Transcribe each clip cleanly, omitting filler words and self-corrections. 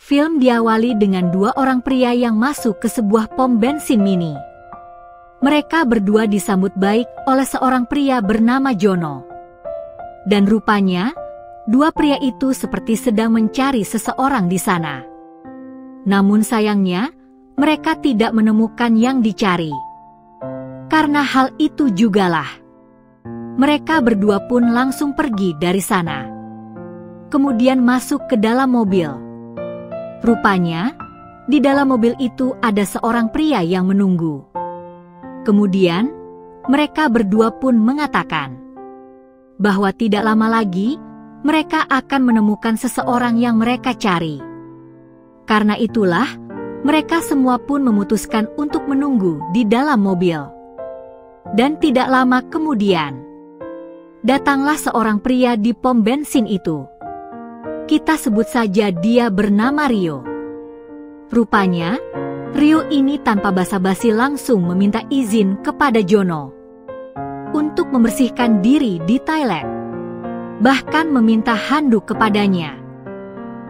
Film diawali dengan dua orang pria yang masuk ke sebuah pom bensin mini. Mereka berdua disambut baik oleh seorang pria bernama Jono. Dan rupanya, dua pria itu seperti sedang mencari seseorang di sana. Namun sayangnya, mereka tidak menemukan yang dicari. Karena hal itu jugalah, mereka berdua pun langsung pergi dari sana. Kemudian masuk ke dalam mobil. Rupanya, di dalam mobil itu ada seorang pria yang menunggu. Kemudian, mereka berdua pun mengatakan bahwa tidak lama lagi, mereka akan menemukan seseorang yang mereka cari. Karena itulah, mereka semua pun memutuskan untuk menunggu di dalam mobil. Dan tidak lama kemudian, datanglah seorang pria di pom bensin itu. Kita sebut saja dia bernama Rio. Rupanya, Rio ini tanpa basa-basi langsung meminta izin kepada Jono untuk membersihkan diri di toilet. Bahkan meminta handuk kepadanya.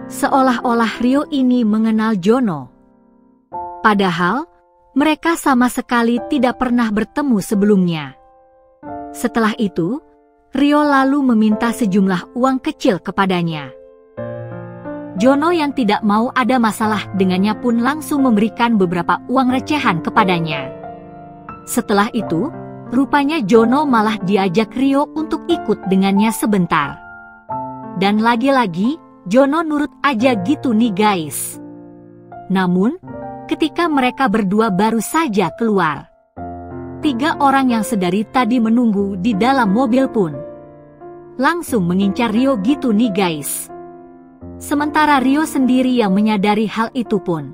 Seolah-olah Rio ini mengenal Jono. Padahal, mereka sama sekali tidak pernah bertemu sebelumnya. Setelah itu, Rio lalu meminta sejumlah uang kecil kepadanya. Jono yang tidak mau ada masalah dengannya pun langsung memberikan beberapa uang recehan kepadanya. Setelah itu, rupanya Jono malah diajak Rio untuk ikut dengannya sebentar. Dan lagi-lagi, Jono nurut aja gitu nih guys. Namun, ketika mereka berdua baru saja keluar, tiga orang yang sedari tadi menunggu di dalam mobil pun langsung mengincar Rio gitu nih guys. Sementara Rio sendiri yang menyadari hal itu pun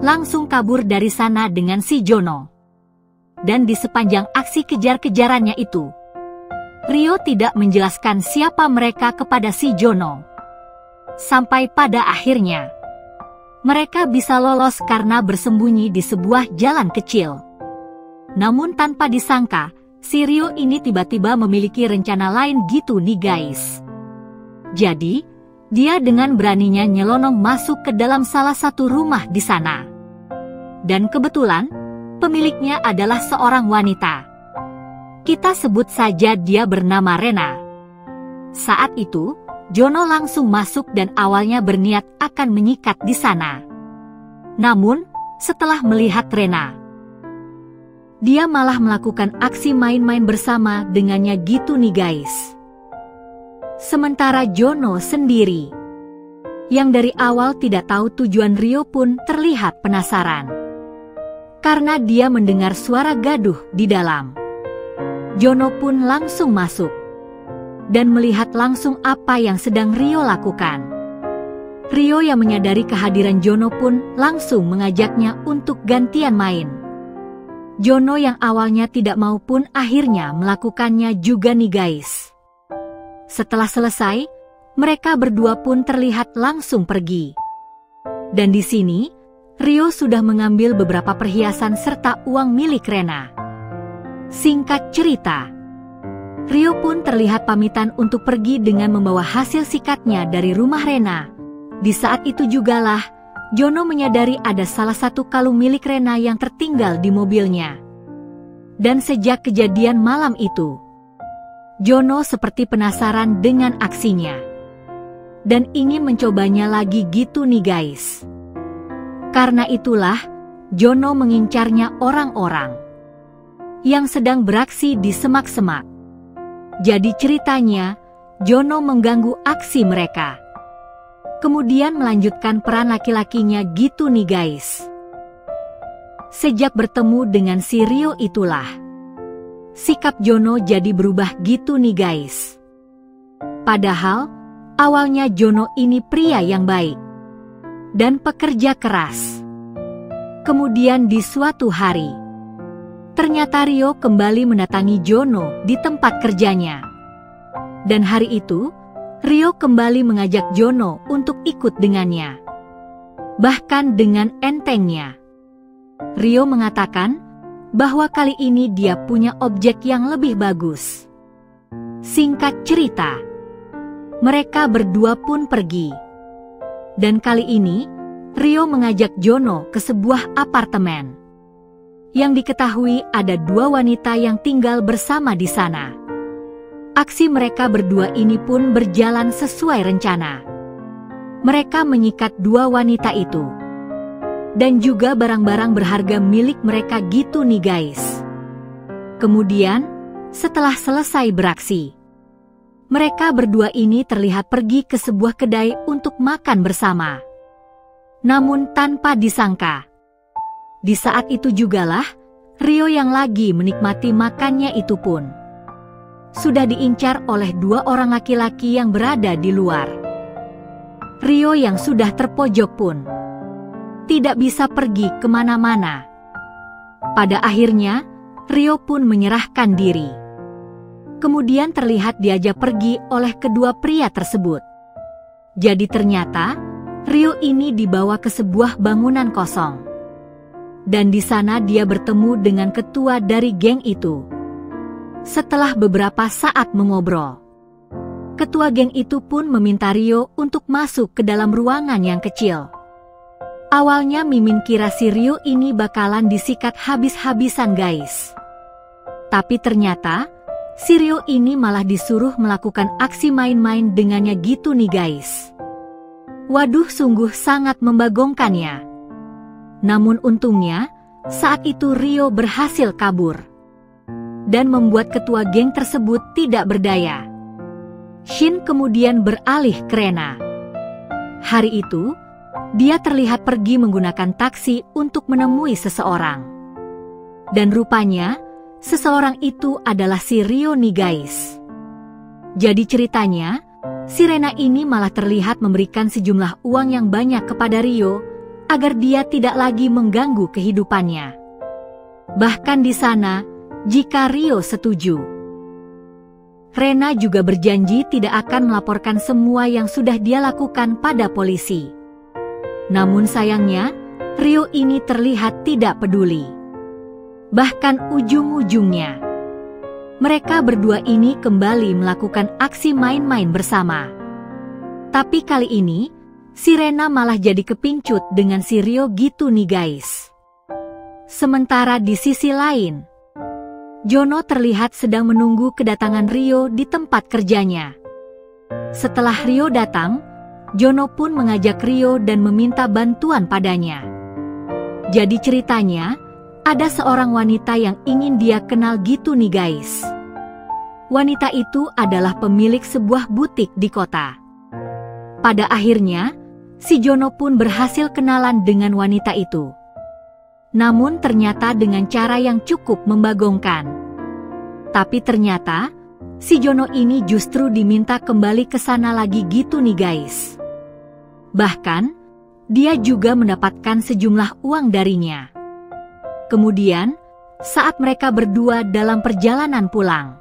langsung kabur dari sana dengan si Jono. Dan di sepanjang aksi kejar-kejarannya itu, Rio tidak menjelaskan siapa mereka kepada si Jono. Sampai pada akhirnya, mereka bisa lolos karena bersembunyi di sebuah jalan kecil. Namun tanpa disangka, si Rio ini tiba-tiba memiliki rencana lain gitu nih guys. Jadi, dia dengan beraninya nyelonong masuk ke dalam salah satu rumah di sana. Dan kebetulan, pemiliknya adalah seorang wanita. Kita sebut saja dia bernama Rena. Saat itu, Jono langsung masuk dan awalnya berniat akan menyikat di sana. Namun, setelah melihat Rena, dia malah melakukan aksi main-main bersama dengannya gitu nih guys. Sementara Jono sendiri, yang dari awal tidak tahu tujuan Rio pun terlihat penasaran. Karena dia mendengar suara gaduh di dalam. Jono pun langsung masuk dan melihat langsung apa yang sedang Rio lakukan. Rio yang menyadari kehadiran Jono pun langsung mengajaknya untuk gantian main. Jono yang awalnya tidak mau pun akhirnya melakukannya juga nih guys. Setelah selesai, mereka berdua pun terlihat langsung pergi. Dan di sini, Rio sudah mengambil beberapa perhiasan serta uang milik Rena. Singkat cerita, Rio pun terlihat pamitan untuk pergi dengan membawa hasil sikatnya dari rumah Rena. Di saat itu jugalah, Jono menyadari ada salah satu kalung milik Rena yang tertinggal di mobilnya. Dan sejak kejadian malam itu, Jono seperti penasaran dengan aksinya dan ingin mencobanya lagi gitu nih guys. Karena itulah, Jono mengincarnya orang-orang yang sedang beraksi di semak-semak. Jadi ceritanya, Jono mengganggu aksi mereka. Kemudian melanjutkan peran laki-lakinya gitu nih guys. Sejak bertemu dengan si Rio itulah, sikap Jono jadi berubah gitu nih guys. Padahal, awalnya Jono ini pria yang baik dan pekerja keras. Kemudian di suatu hari, ternyata Rio kembali mendatangi Jono di tempat kerjanya. Dan hari itu, Rio kembali mengajak Jono untuk ikut dengannya. Bahkan dengan entengnya, Rio mengatakan bahwa kali ini dia punya objek yang lebih bagus. Singkat cerita, mereka berdua pun pergi. Dan kali ini, Rio mengajak Jono ke sebuah apartemen. Yang diketahui ada 2 wanita yang tinggal bersama di sana. Aksi mereka berdua ini pun berjalan sesuai rencana. Mereka menyikat 2 wanita itu. Dan juga barang-barang berharga milik mereka gitu nih guys. Kemudian, setelah selesai beraksi, mereka berdua ini terlihat pergi ke sebuah kedai untuk makan bersama. Namun tanpa disangka, di saat itu jugalah, Rio yang lagi menikmati makannya itu pun sudah diincar oleh 2 orang laki-laki yang berada di luar. Rio yang sudah terpojok pun tidak bisa pergi kemana-mana. Pada akhirnya, Rio pun menyerahkan diri. Kemudian terlihat diajak pergi oleh kedua pria tersebut. Jadi ternyata, Rio ini dibawa ke sebuah bangunan kosong. Dan di sana dia bertemu dengan ketua dari geng itu. Setelah beberapa saat mengobrol, ketua geng itu pun meminta Rio untuk masuk ke dalam ruangan yang kecil. Awalnya Mimin kira si Rio ini bakalan disikat habis-habisan guys. Tapi ternyata, si Rio ini malah disuruh melakukan aksi main-main dengannya gitu nih guys. Waduh, sungguh sangat membagongkannya. Namun untungnya, saat itu Rio berhasil kabur. Dan membuat ketua geng tersebut tidak berdaya. Shin kemudian beralih ke Rena. Hari itu, dia terlihat pergi menggunakan taksi untuk menemui seseorang. Dan rupanya, seseorang itu adalah si Rio nih guys. Jadi ceritanya, si Rena ini malah terlihat memberikan sejumlah uang yang banyak kepada Rio, agar dia tidak lagi mengganggu kehidupannya. Bahkan di sana, jika Rio setuju, Rena juga berjanji tidak akan melaporkan semua yang sudah dia lakukan pada polisi. Namun sayangnya, Rio ini terlihat tidak peduli. Bahkan ujung-ujungnya, mereka berdua ini kembali melakukan aksi main-main bersama. Tapi kali ini, si Rena malah jadi kepincut dengan si Rio gitu nih guys. Sementara di sisi lain, Jono terlihat sedang menunggu kedatangan Rio di tempat kerjanya. Setelah Rio datang, Jono pun mengajak Rio dan meminta bantuan padanya. Jadi ceritanya, ada seorang wanita yang ingin dia kenal gitu nih guys. Wanita itu adalah pemilik sebuah butik di kota. Pada akhirnya, si Jono pun berhasil kenalan dengan wanita itu. Namun ternyata dengan cara yang cukup membagongkan. Tapi ternyata, si Jono ini justru diminta kembali ke sana lagi gitu nih guys. Bahkan, dia juga mendapatkan sejumlah uang darinya. Kemudian, saat mereka berdua dalam perjalanan pulang,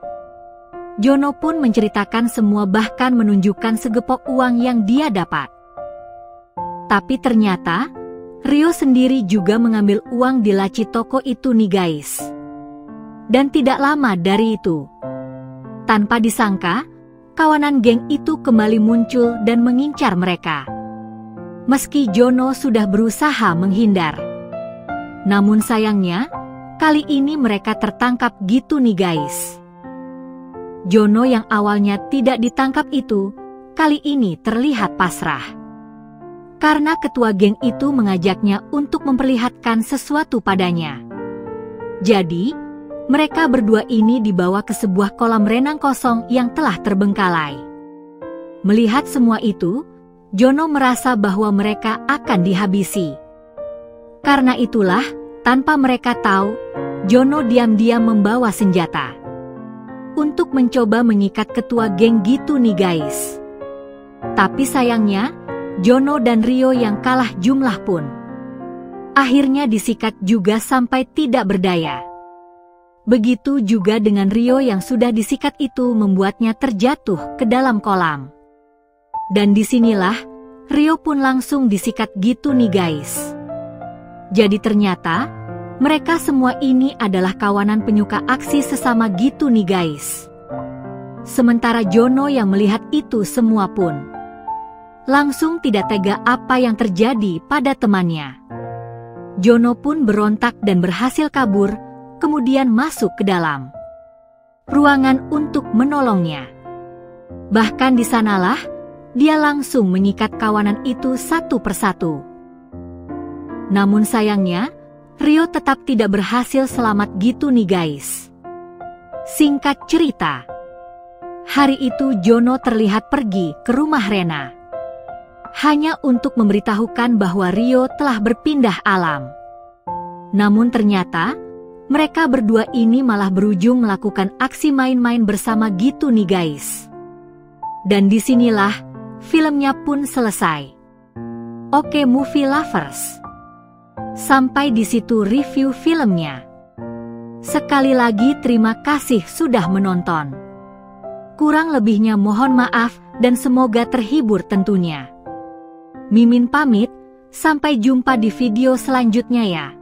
Jono pun menceritakan semua, bahkan menunjukkan segepok uang yang dia dapat. Tapi ternyata, Rio sendiri juga mengambil uang di laci toko itu nih guys. Dan tidak lama dari itu, tanpa disangka, kawanan geng itu kembali muncul dan mengincar mereka. Meski Jono sudah berusaha menghindar. Namun sayangnya, kali ini mereka tertangkap gitu nih guys. Jono yang awalnya tidak ditangkap itu, kali ini terlihat pasrah. Karena ketua geng itu mengajaknya untuk memperlihatkan sesuatu padanya. Jadi, mereka berdua ini dibawa ke sebuah kolam renang kosong yang telah terbengkalai. Melihat semua itu, Jono merasa bahwa mereka akan dihabisi. Karena itulah, tanpa mereka tahu, Jono diam-diam membawa senjata untuk mencoba mengikat ketua geng gitu nih guys. Tapi sayangnya, Jono dan Rio yang kalah jumlah pun akhirnya disikat juga sampai tidak berdaya. Begitu juga dengan Rio yang sudah disikat itu membuatnya terjatuh ke dalam kolam. Dan disinilah Rio pun langsung disikat gitu nih guys. Jadi ternyata mereka semua ini adalah kawanan penyuka aksi sesama gitu nih guys. Sementara Jono yang melihat itu semua pun langsung tidak tega apa yang terjadi pada temannya. Jono pun berontak dan berhasil kabur, kemudian masuk ke dalam ruangan untuk menolongnya. Bahkan di sanalah dia langsung menyikat kawanan itu satu persatu. Namun sayangnya, Rio tetap tidak berhasil selamat gitu nih guys. Singkat cerita, hari itu Jono terlihat pergi ke rumah Rena, hanya untuk memberitahukan bahwa Rio telah berpindah alam. Namun ternyata, mereka berdua ini malah berujung melakukan aksi main-main bersama gitu nih guys. Dan disinilah filmnya pun selesai. Oke movie lovers, sampai di situ review filmnya. Sekali lagi terima kasih sudah menonton. Kurang lebihnya mohon maaf dan semoga terhibur tentunya. Mimin pamit, sampai jumpa di video selanjutnya ya.